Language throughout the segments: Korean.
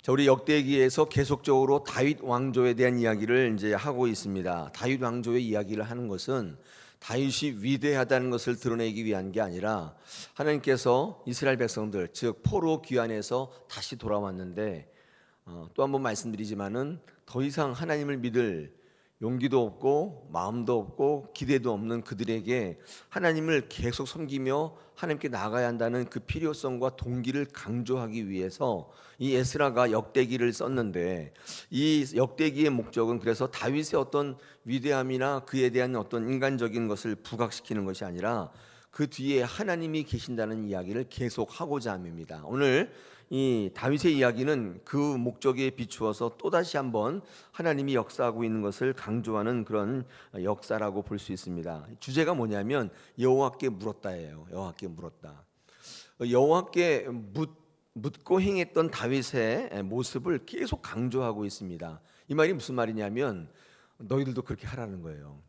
자, 우리 역대기에서 계속적으로 다윗 왕조에 대한 이야기를 이제 하고 있습니다. 다윗 왕조의 이야기를 하는 것은 다윗이 위대하다는 것을 드러내기 위한 게 아니라 하나님께서 이스라엘 백성들, 즉 포로 귀환에서 다시 돌아왔는데 또 한 번 말씀드리지만은 더 이상 하나님을 믿을 용기도 없고 마음도 없고 기대도 없는 그들에게 하나님을 계속 섬기며 하나님께 나아가야 한다는 그 필요성과 동기를 강조하기 위해서 이 에스라가 역대기를 썼는데, 이 역대기의 목적은 그래서 다윗의 어떤 위대함이나 그에 대한 어떤 인간적인 것을 부각시키는 것이 아니라 그 뒤에 하나님이 계신다는 이야기를 계속하고자 함입니다. 오늘 이 다윗의 이야기는 그 목적에 비추어서 또다시 한번 하나님이 역사하고 있는 것을 강조하는 그런 역사라고 볼 수 있습니다. 주제가 뭐냐면 여호와께 물었다예요. 여호와께 물었다. 여호와께 묻고 행했던 다윗의 모습을 계속 강조하고 있습니다. 이 말이 무슨 말이냐면 너희들도 그렇게 하라는 거예요.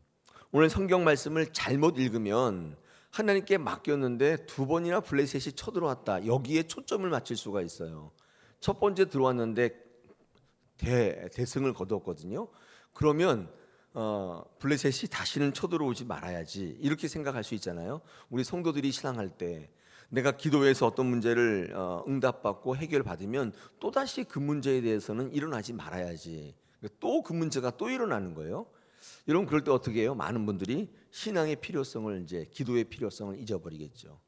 오늘 성경 말씀을 잘못 읽으면 하나님께 맡겼는데 두 번이나 블레셋이 쳐들어왔다, 여기에 초점을 맞출 수가 있어요. 첫 번째 들어왔는데 대승을 거두었거든요. 그러면 블레셋이 다시는 쳐들어오지 말아야지, 이렇게 생각할 수 있잖아요. 우리 성도들이 신앙할 때 내가 기도해서 어떤 문제를 응답받고 해결받으면 또다시 그 문제에 대해서는 일어나지 말아야지, 또 그 문제가 또 일어나는 거예요. 여러분, 그럴 때 어떻게 해요? 많은 분들이 신앙의 필요성을, 이제 기도의 필요성을 잊어버리겠죠.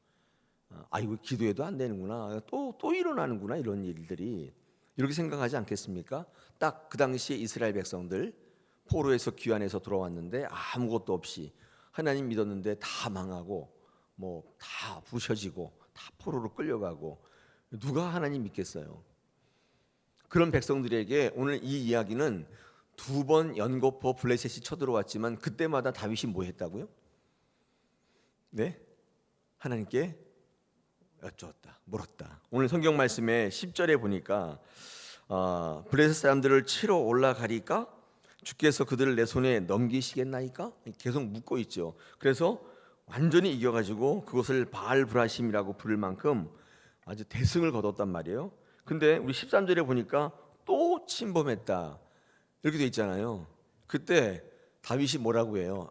이거 기도해도 안 되는구나, 또 일어나는구나, 이런 일들이, 이렇게 생각하지 않겠습니까? 딱 그 당시에 이스라엘 백성들 포로에서 귀환해서 돌아왔는데 아무것도 없이 하나님 믿었는데 다 망하고 다 부셔지고 다 포로로 끌려가고, 누가 하나님 믿겠어요? 그런 백성들에게 오늘 이 이야기는 두 번 연거푸 블레셋이 쳐들어왔지만 그때마다 다윗이 뭐 했다고요? 네? 하나님께 여쭈었다, 물었다. 오늘 성경 말씀에 10절에 보니까 블레셋 사람들을 치러 올라가리까? 주께서 그들을 내 손에 넘기시겠나이까? 계속 묻고 있죠. 그래서 완전히 이겨가지고 그것을 바알브라심이라고 부를 만큼 아주 대승을 거뒀단 말이에요. 근데 우리 13절에 보니까 또 침범했다, 이렇게 돼 있잖아요. 그때 다윗이 뭐라고 해요?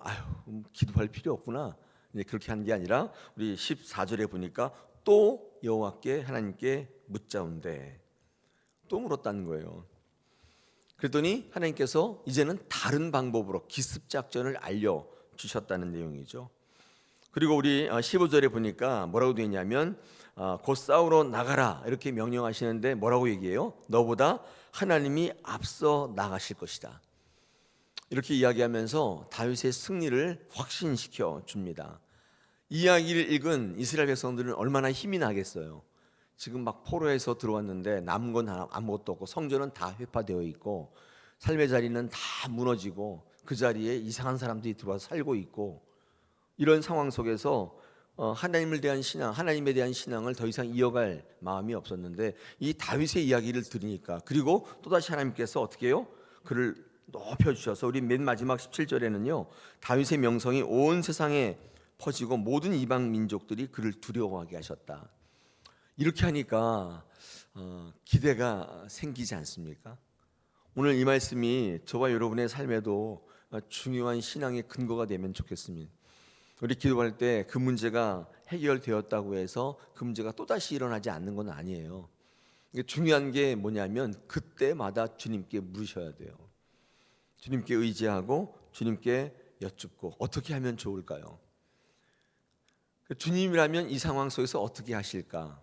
기도할 필요 없구나, 이제 그렇게 한 게 아니라 우리 14절에 보니까 또 여호와께 하나님께 묻자온대, 또 물었다는 거예요. 그랬더니 하나님께서 이제는 다른 방법으로 기습 작전을 알려 주셨다는 내용이죠. 그리고 우리 15절에 보니까 뭐라고 되어 있냐면 곧 싸우러 나가라, 이렇게 명령하시는데 뭐라고 얘기해요? 너보다 하나님이 앞서 나가실 것이다, 이렇게 이야기하면서 다윗의 승리를 확신시켜 줍니다. 이 이야기를 읽은 이스라엘 백성들은 얼마나 힘이 나겠어요. 지금 막 포로에서 들어왔는데 남은 건 아무것도 없고 성전은 다 회파되어 있고 삶의 자리는 다 무너지고 그 자리에 이상한 사람들이 들어와서 살고 있고, 이런 상황 속에서 하나님에 대한 신앙을 더 이상 이어갈 마음이 없었는데 이 다윗의 이야기를 들으니까, 그리고 또다시 하나님께서 어떻게 해요? 그를 높여주셔서 우리 맨 마지막 17절에는요 다윗의 명성이 온 세상에 퍼지고 모든 이방 민족들이 그를 두려워하게 하셨다. 이렇게 하니까 기대가 생기지 않습니까? 오늘 이 말씀이 저와 여러분의 삶에도 중요한 신앙의 근거가 되면 좋겠습니다. 우리 기도할 때 그 문제가 해결되었다고 해서 그 문제가 또다시 일어나지 않는 건 아니에요. 중요한 게 뭐냐면 그때마다 주님께 물으셔야 돼요. 주님께 의지하고 주님께 여쭙고 어떻게 하면 좋을까요? 주님이라면 이 상황 속에서 어떻게 하실까?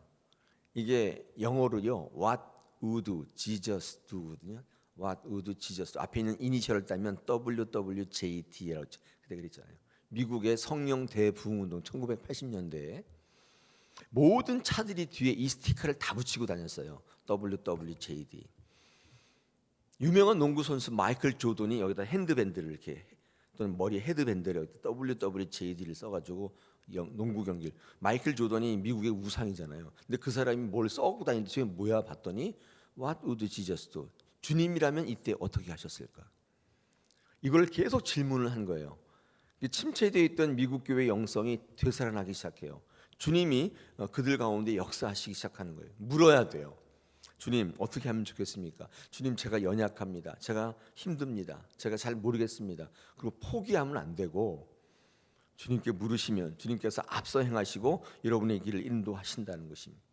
이게 영어로요 What would Jesus do거든요. What would Jesus do? 앞에 있는 이니셜을 따면 WWJD라고 그때 그랬잖아요. 미국의 성령 대부흥운동 1980년대에 모든 차들이 뒤에 이 스티커를 다 붙이고 다녔어요. WWJD. 유명한 농구 선수 마이클 조던이 여기다 핸드밴드를 이렇게, 또는 머리에 헤드밴드를 WWJD를 써가지고 농구 경기를, 마이클 조던이 미국의 우상이잖아요. 근데 그 사람이 뭘 써고 다니는데 저게 뭐야 봤더니 What would Jesus do? 주님이라면 이때 어떻게 하셨을까? 이걸 계속 질문을 한 거예요. 침체되어 있던 미국 교회의 영성이 되살아나기 시작해요. 주님이 그들 가운데 역사하시기 시작하는 거예요. 물어야 돼요. 주님 어떻게 하면 좋겠습니까? 주님 제가 연약합니다. 제가 힘듭니다. 제가 잘 모르겠습니다. 그리고 포기하면 안 되고 주님께 물으시면 주님께서 앞서 행하시고 여러분의 길을 인도하신다는 것입니다.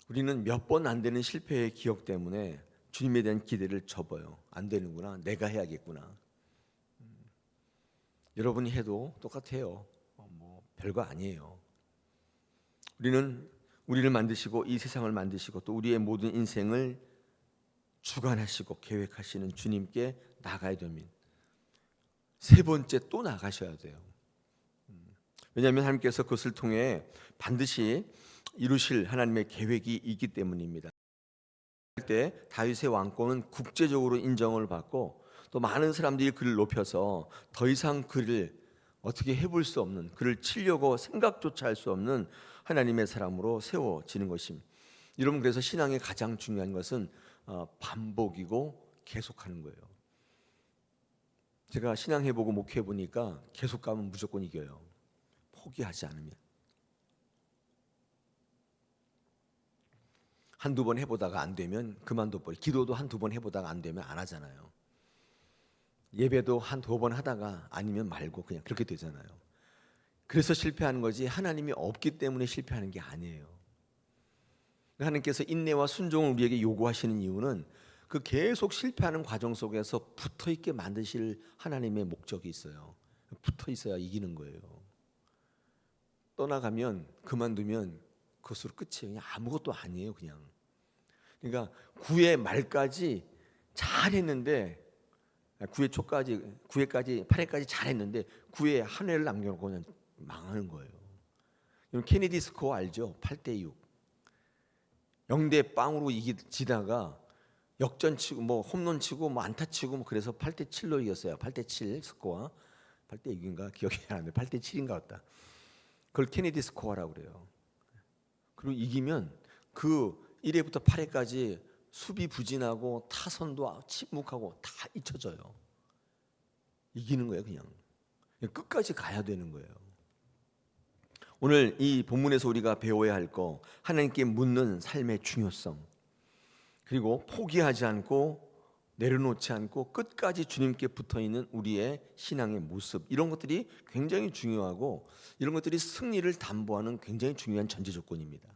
우리는 몇 번 안 되는 실패의 기억 때문에 주님에 대한 기대를 접어요. 안 되는구나. 내가 해야겠구나. 여러분이 해도 똑같아요. 뭐 별거 아니에요. 우리를 만드시고 이 세상을 만드시고 또 우리의 모든 인생을 주관하시고 계획하시는 주님께 나가야 됩니다. 세 번째 또 나가셔야 돼요. 왜냐하면 하나님께서 그것을 통해 반드시 이루실 하나님의 계획이 있기 때문입니다. 때 다윗의 왕권은 국제적으로 인정을 받고 또 많은 사람들이 그를 높여서 더 이상 그를 어떻게 해볼 수 없는, 그를 치려고 생각조차 할 수 없는 하나님의 사람으로 세워지는 것입니다. 여러분, 그래서 신앙의 가장 중요한 것은 반복이고 계속하는 거예요. 제가 신앙 해보고 목회해 보니까 계속 가면 무조건 이겨요. 포기하지 않으면. 한두 번 해보다가 안 되면 그만둬버려. 기도도 한두 번 해보다가 안 되면 안 하잖아요. 예배도 한두 번 하다가 아니면 말고 그냥 그렇게 되잖아요. 그래서 실패하는 거지 하나님이 없기 때문에 실패하는 게 아니에요. 하나님께서 인내와 순종을 우리에게 요구하시는 이유는 그 계속 실패하는 과정 속에서 붙어있게 만드실 하나님의 목적이 있어요. 붙어 있어야 이기는 거예요. 떠나가면 그만두면 그것으로 끝이에요. 그냥 아무것도 아니에요. 그냥. 그러니까 9회 말까지 잘했는데 9회 초까지 9회까지 8회까지 잘했는데 9회 한 회를 남겨놓고 그냥 망하는 거예요. 케네디 스코어 알죠? 8대6 0대0으로 지다가 역전 치고 뭐 홈런 치고 뭐 안타 치고 뭐 그래서 8대7로 이겼어요. 8대7 스코어 8대6인가 기억이 안 나는데 8대7인가 같다. 그걸 케네디 스코어라고 그래요. 그리고 이기면 그 1회부터 8회까지 수비 부진하고 타선도 침묵하고 다 잊혀져요. 이기는 거예요. 그냥 끝까지 가야 되는 거예요. 오늘 이 본문에서 우리가 배워야 할 거, 하나님께 묻는 삶의 중요성, 그리고 포기하지 않고 내려놓지 않고 끝까지 주님께 붙어있는 우리의 신앙의 모습, 이런 것들이 굉장히 중요하고 이런 것들이 승리를 담보하는 굉장히 중요한 전제 조건입니다.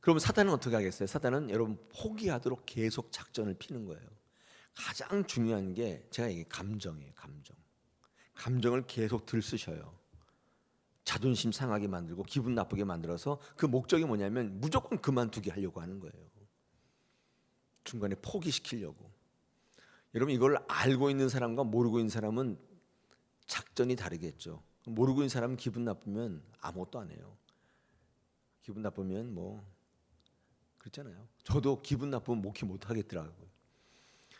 그럼 사단은 어떻게 하겠어요? 사단은 여러분 포기하도록 계속 작전을 피는 거예요. 가장 중요한 게 제가 얘기한 감정이에요. 감정을 계속 들쑤셔요. 자존심 상하게 만들고 기분 나쁘게 만들어서 그 목적이 뭐냐면 무조건 그만두게 하려고 하는 거예요. 중간에 포기시키려고. 여러분, 이걸 알고 있는 사람과 모르고 있는 사람은 작전이 다르겠죠. 모르고 있는 사람은 기분 나쁘면 아무것도 안 해요. 기분 나쁘면 뭐 그렇잖아요. 저도 기분 나쁘면 목회 못 하겠더라고요.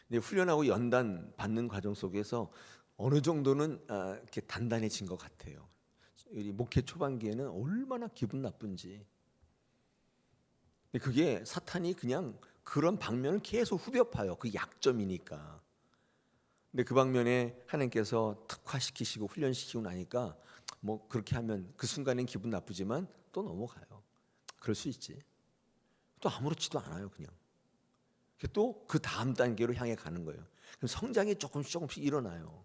근데 훈련하고 연단 받는 과정 속에서 어느 정도는 이렇게 단단해진 것 같아요. 우리 목회 초반기에는 얼마나 기분 나쁜지. 근데 그게 사탄이 그냥 그런 방면을 계속 후벼 파요. 그 약점이니까. 근데 그 방면에 하나님께서 특화시키시고 훈련시키고 나니까 뭐 그렇게 하면 그 순간엔 기분 나쁘지만 또 넘어가요. 그럴 수 있지. 또 아무렇지도 않아요. 그냥. 또 그 다음 단계로 향해 가는 거예요. 그럼 성장이 조금씩 일어나요.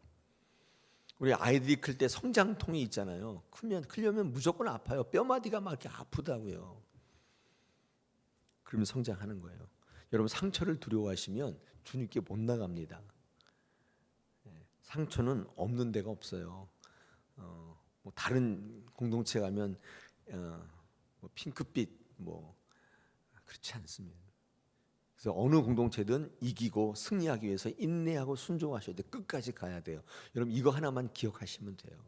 우리 아이들이 클 때 성장통이 있잖아요. 크려면 무조건 아파요. 뼈마디가 막 이렇게 아프다고요. 그러면 성장하는 거예요. 여러분, 상처를 두려워하시면 주님께 못 나갑니다. 상처는 없는 데가 없어요. 뭐 다른 공동체 가면 뭐 핑크빛 뭐 그렇지 않습니다. 그래서 어느 공동체든 이기고 승리하기 위해서 인내하고 순종하셔야 돼요. 끝까지 가야 돼요. 여러분, 이거 하나만 기억하시면 돼요.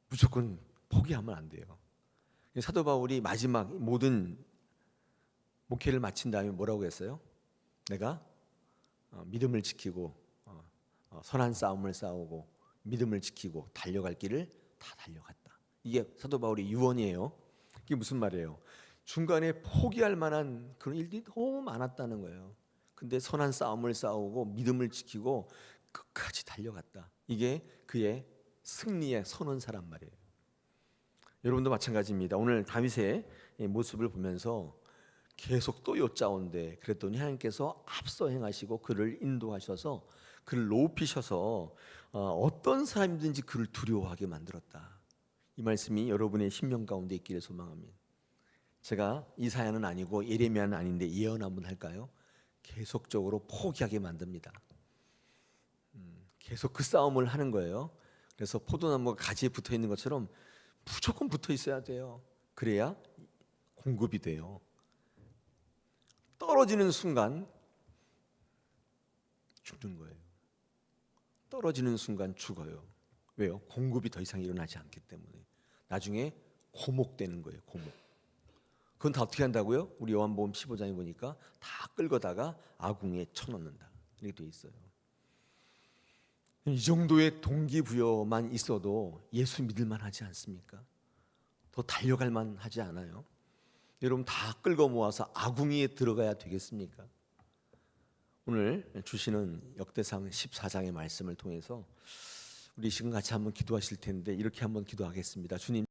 무조건 포기하면 안 돼요. 사도 바울이 마지막 모든 목회를 마친 다음에 뭐라고 했어요? 내가 믿음을 지키고 선한 싸움을 싸우고 믿음을 지키고 달려갈 길을 다 달려갔다. 이게 사도 바울의 유언이에요. 이게 무슨 말이에요? 중간에 포기할 만한 그런 일들이 너무 많았다는 거예요. 근데 선한 싸움을 싸우고 믿음을 지키고 끝까지 달려갔다. 이게 그의 승리의 선언사란 말이에요. 여러분도 마찬가지입니다. 오늘 다윗의 모습을 보면서 계속 또 여짜온데 그랬더니 하나님께서 앞서 행하시고 그를 인도하셔서 그를 높이셔서 어떤 사람이든지 그를 두려워하게 만들었다. 이 말씀이 여러분의 심령 가운데 있기를 소망합니다. 제가 이사야는 아니고 예레미야는 아닌데 예언 한번 할까요? 계속적으로 포기하게 만듭니다. 계속 그 싸움을 하는 거예요. 그래서 포도나무가 가지에 붙어 있는 것처럼 무조건 붙어 있어야 돼요. 그래야 공급이 돼요. 떨어지는 순간 죽는 거예요. 떨어지는 순간 죽어요. 왜요? 공급이 더 이상 일어나지 않기 때문에. 나중에 고목되는 거예요. 고목. 그건 다 어떻게 한다고요? 우리 요한복음 15장에 보니까 다 끌고다가 아궁이에 쳐넣는다. 이렇게 돼 있어요. 이 정도의 동기부여만 있어도 예수 믿을만 하지 않습니까? 더 달려갈 만하지 않아요? 여러분 다 끌고 모아서 아궁이에 들어가야 되겠습니까? 오늘 주시는 역대상 14장의 말씀을 통해서 우리 지금 같이 한번 기도하실 텐데 이렇게 한번 기도하겠습니다. 주님